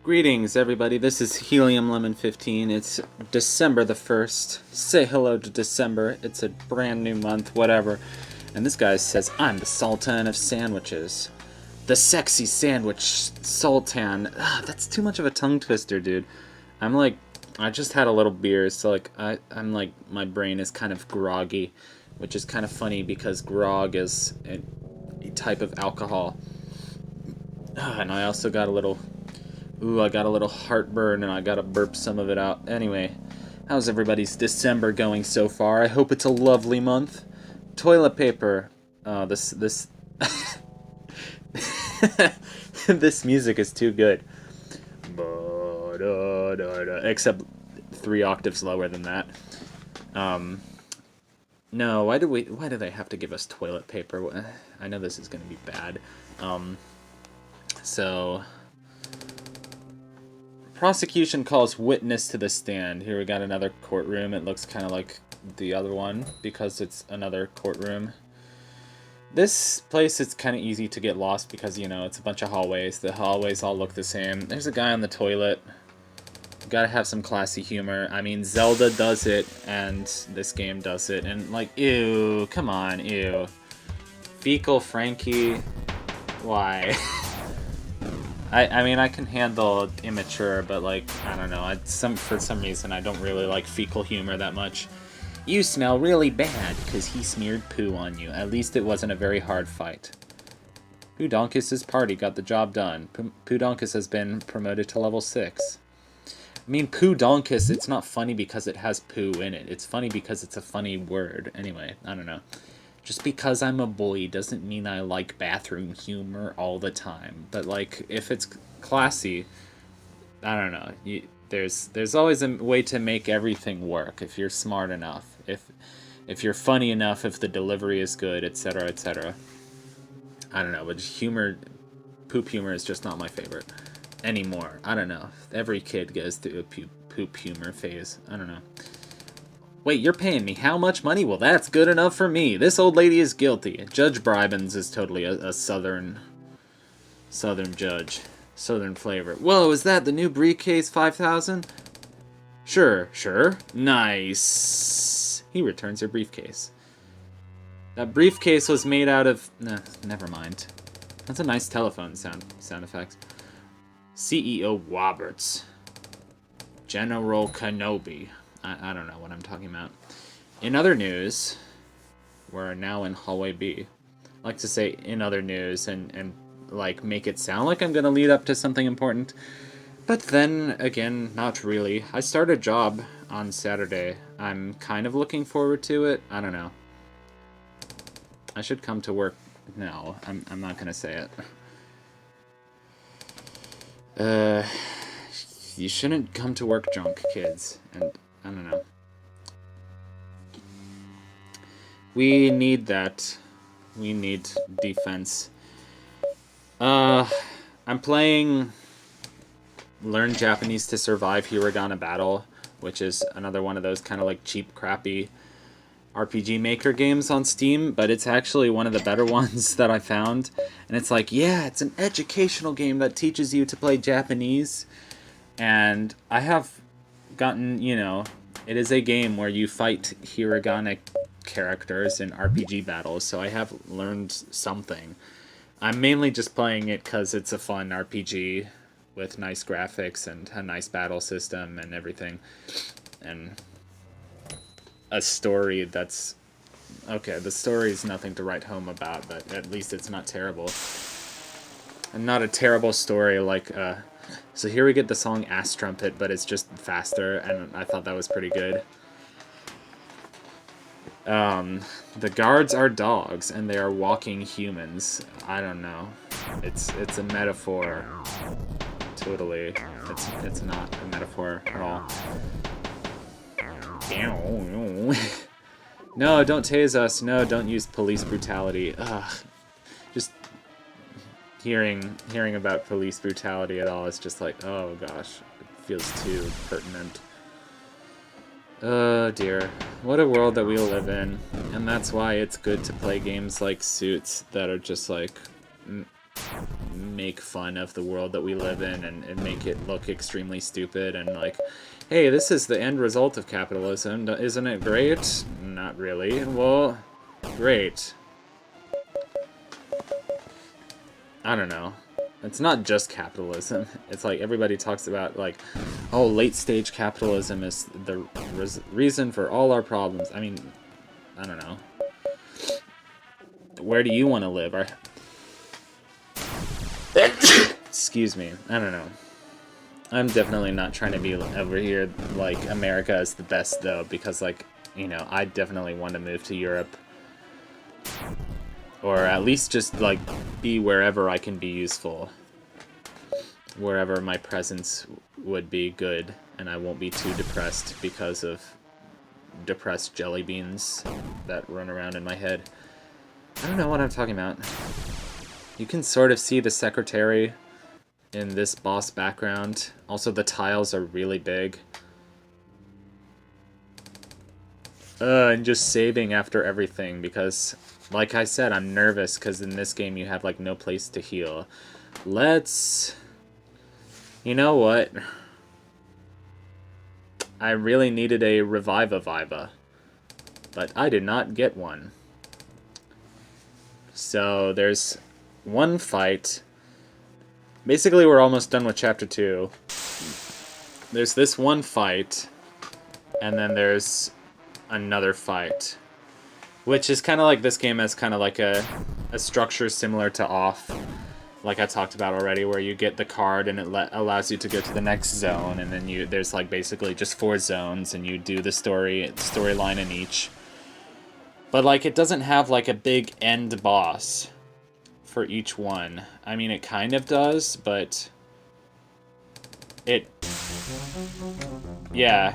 Greetings, everybody. This is Helium Lemon 15. It's December the 1st. Say hello to December. It's a brand new month, whatever. And this guy says, I'm the Sultan of Sandwiches. The sexy sandwich sultan. That's too much of a tongue twister, dude. I just had a little beer, so I'm like, my brain is kind of groggy, which is kind of funny because grog is a type of alcohol. And I also got a little... Ooh, I got a little heartburn and I gotta burp some of it out. Anyway, how's everybody's December going so far? I hope it's a lovely month. Toilet paper. This this music is too good. Except 3 octaves lower than that. No, why do they have to give us toilet paper? I know this is gonna be bad. So prosecution calls witness to the stand. Here we got another courtroom. It looks kind of like the other one because it's another courtroom. This place, it's kind of easy to get lost because, you know, it's a bunch of hallways. The hallways all look the same. There's a guy on the toilet. Gotta have some classy humor. I mean, Zelda does it, and this game does it. And, like, ew, come on, ew. Fecal Frankie, why? I mean, I can handle immature, but, like, I don't know. For some reason, I don't really like fecal humor that much. You smell really bad, because he smeared poo on you. At least it wasn't a very hard fight. Poodonkis' party got the job done. Poodonkis has been promoted to level 6. I mean, Poodonkis, it's not funny because it has poo in it. It's funny because it's a funny word. Anyway, I don't know. Just because I'm a boy doesn't mean I like bathroom humor all the time. But, like, if it's classy, I don't know. There's always a way to make everything work if you're smart enough. If you're funny enough, if the delivery is good, etc., etc. I don't know, but poop humor is just not my favorite anymore. I don't know. Every kid goes through a poop humor phase. I don't know. Wait, you're paying me how much money? Well, that's good enough for me. This old lady is guilty. Judge Bribens is totally a southern judge. Southern flavor. Whoa, is that the new briefcase 5000? Sure. Nice. He returns her briefcase. That briefcase was made out of... Nah, never mind. That's a nice telephone sound effect. CEO Roberts. General Kenobi. I don't know what I'm talking about. In other news, we're now in hallway B. I like to say in other news and like make it sound like I'm gonna lead up to something important. But then again, not really. I start a job on Saturday. I'm kind of looking forward to it. I don't know. I should come to work. No, I'm not gonna say it. You shouldn't come to work drunk, kids. And I don't know. We need that. We need defense. I'm playing Learn Japanese to Survive Hiragana Battle, which is another one of those kind of like cheap, crappy RPG Maker games on Steam, but it's actually one of the better ones that I found. And it's like, yeah, it's an educational game that teaches you to play Japanese. And I have gotten, you know, it is a game where you fight hiragana characters in RPG battles, so I have learned something. I'm mainly just playing it because it's a fun RPG with nice graphics and a nice battle system and everything. And a story that's... Okay, the story is nothing to write home about, but at least it's not terrible. And not a terrible story like... So here we get the song Ass Trumpet, but it's just faster, and I thought that was pretty good. The guards are dogs, and they are walking humans. I don't know. It's a metaphor. Totally. It's not a metaphor at all. No, don't tase us. No, don't use police brutality. Ugh. Just hearing about police brutality at all is just like, oh gosh, it feels too pertinent. Oh dear, what a world that we live in, and that's why it's good to play games like Suits that are just like make fun of the world that we live in and make it look extremely stupid and like, hey, this is the end result of capitalism, isn't it great? Not really. Well, great. I don't know. It's not just capitalism. It's like everybody talks about like, oh, late stage capitalism is the reason for all our problems. I mean, I don't know. Where do you want to live? Excuse me. I don't know. I'm definitely not trying to be over here like America is the best though, because like, you know, I definitely want to move to Europe. Or at least just like be wherever I can be useful. Wherever my presence would be good and I won't be too depressed because of depressed jelly beans that run around in my head. I don't know what I'm talking about. You can sort of see the secretary in this boss background. Also, the tiles are really big. And just saving after everything because, like I said, I'm nervous because in this game you have like no place to heal. Let's... You know what? I really needed a Reviva-Viva, but I did not get one. So there's one fight. Basically, we're almost done with Chapter 2. There's this one fight, and then there's another fight. Which is kind of like this game has kind of like a structure similar to Off, like I talked about already, where you get the card and it allows you to go to the next zone, and then there's like basically just 4 zones, and you do the storyline in each. But like it doesn't have like a big end boss for each one. I mean, it kind of does, but yeah.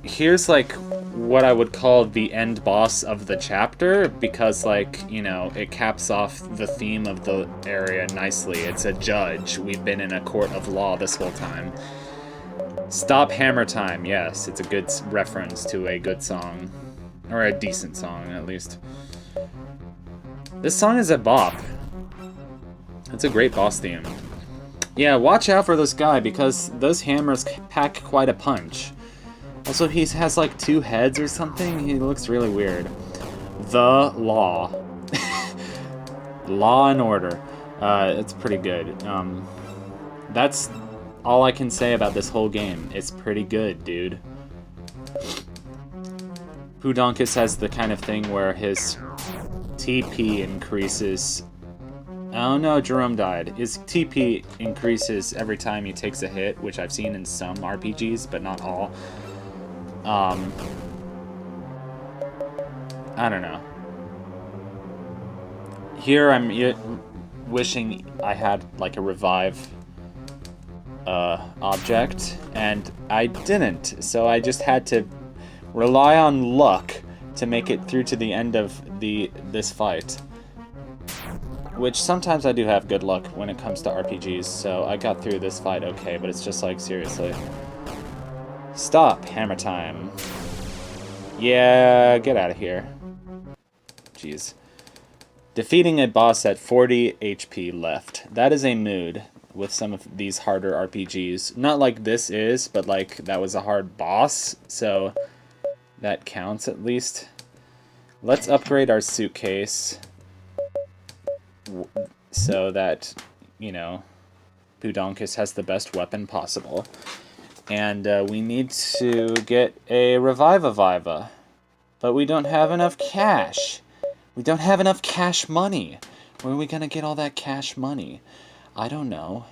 Here's like what I would call the end boss of the chapter, because like, you know, it caps off the theme of the area nicely. It's a judge. We've been in a court of law this whole time. Stop Hammer Time. Yes, it's a good reference to a good song. Or a decent song, at least. This song is a bop. It's a great boss theme. Yeah, watch out for this guy, because those hammers pack quite a punch. Also, he has like 2 heads or something. He looks really weird. The Law. Law and Order. It's pretty good. That's all I can say about this whole game. It's pretty good, dude. Pudonkus has the kind of thing where his TP increases... Oh no, Jerome died. His TP increases every time he takes a hit, which I've seen in some RPGs, but not all. I don't know. Here I'm wishing I had like a revive object, and I didn't, so I just had to rely on luck to make it through to the end of this fight. Which sometimes I do have good luck when it comes to RPGs, so I got through this fight okay, but it's just like, seriously. Stop, Hammer Time. Yeah, get out of here. Jeez. Defeating a boss at 40 HP left. That is a mood with some of these harder RPGs. Not like this is, but like that was a hard boss, so that counts at least. Let's upgrade our suitcase so that, you know, Pudonkus has the best weapon possible. And we need to get a Reviva-Viva. But we don't have enough cash. We don't have enough cash money. Where are we gonna get all that cash money? I don't know.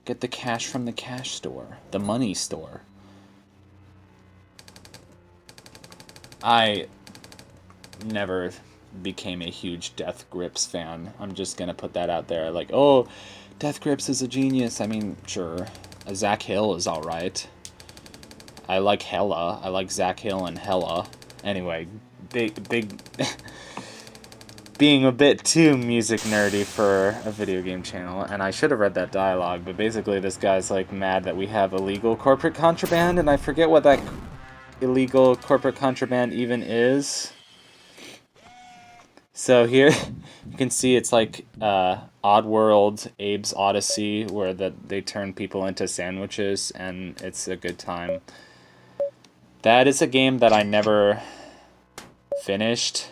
Get the cash from the cash store. The money store. I never became a huge Death Grips fan. I'm just gonna put that out there. Like, oh, Death Grips is a genius. I mean, sure. Zach Hill is alright. I like Hella. I like Zach Hill and Hella. Anyway, big being a bit too music nerdy for a video game channel, and I should have read that dialogue, but basically this guy's like mad that we have illegal corporate contraband, and I forget what that illegal corporate contraband even is. So here you can see it's like Oddworld, Abe's Odyssey, where they turn people into sandwiches, and it's a good time. That is a game that I never finished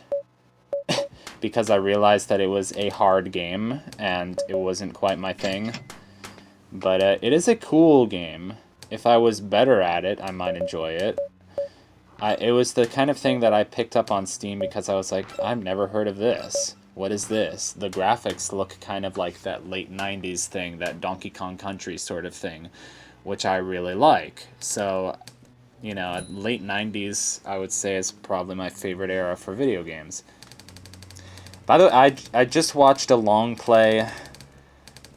because I realized that it was a hard game and it wasn't quite my thing. But it is a cool game. If I was better at it, I might enjoy it. It was the kind of thing that I picked up on Steam because I was like, I've never heard of this. What is this? The graphics look kind of like that late 90s thing, that Donkey Kong Country sort of thing, which I really like. So, you know, late 90s, I would say, is probably my favorite era for video games. By the way, I just watched a long play.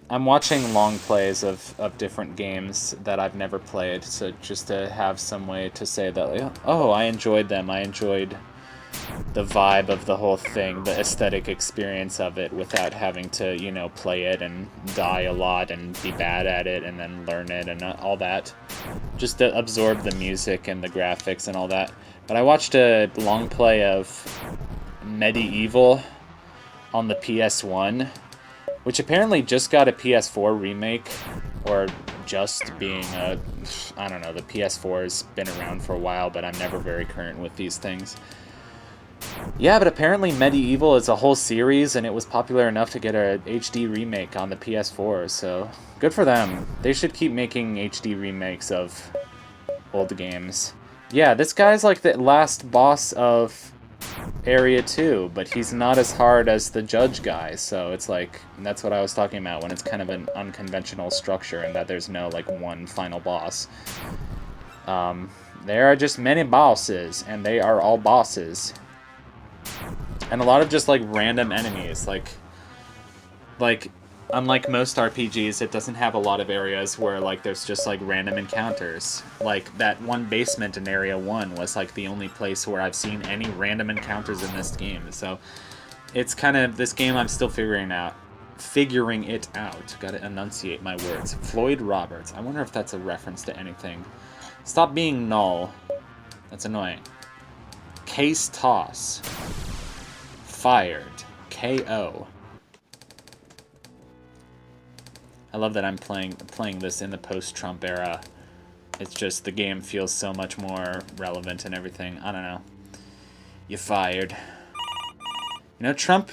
I'm watching long plays of different games that I've never played, so just to have some way to say that, like, oh, I enjoyed them. I enjoyed the vibe of the whole thing, the aesthetic experience of it, without having to, you know, play it and die a lot and be bad at it and then learn it and all that. Just to absorb the music and the graphics and all that. But I watched a long play of Medieval on the PS1, which apparently just got a PS4 remake, or just being a, I don't know, the PS4 has been around for a while, but I'm never very current with these things. Yeah, but apparently Medieval is a whole series, and it was popular enough to get a HD remake on the PS4, so good for them. They should keep making HD remakes of old games. Yeah, this guy's like the last boss of Area 2, but he's not as hard as the judge guy, so it's like, that's what I was talking about when it's kind of an unconventional structure and that there's no, like, one final boss. There are just many bosses, and they are all bosses. And a lot of just, like, random enemies, like, unlike most RPGs, it doesn't have a lot of areas where, like, there's just, like, random encounters. Like, that one basement in Area 1 was, like, the only place where I've seen any random encounters in this game. So, it's kind of, this game I'm still figuring it out. Gotta enunciate my words. Floyd Roberts. I wonder if that's a reference to anything. Stop being null. That's annoying. Case toss. Fired. KO. I love that I'm playing this in the post-Trump era. It's just the game feels so much more relevant and everything. I don't know. You fired. You know, Trump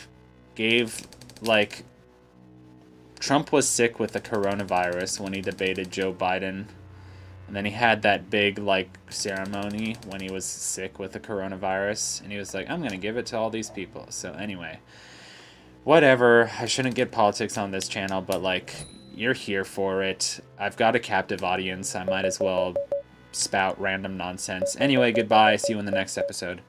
was sick with the coronavirus when he debated Joe Biden. And then he had that big, like, ceremony when he was sick with the coronavirus. And he was like, I'm going to give it to all these people. So anyway, whatever. I shouldn't get politics on this channel, but, like, you're here for it. I've got a captive audience. I might as well spout random nonsense. Anyway, goodbye. See you in the next episode.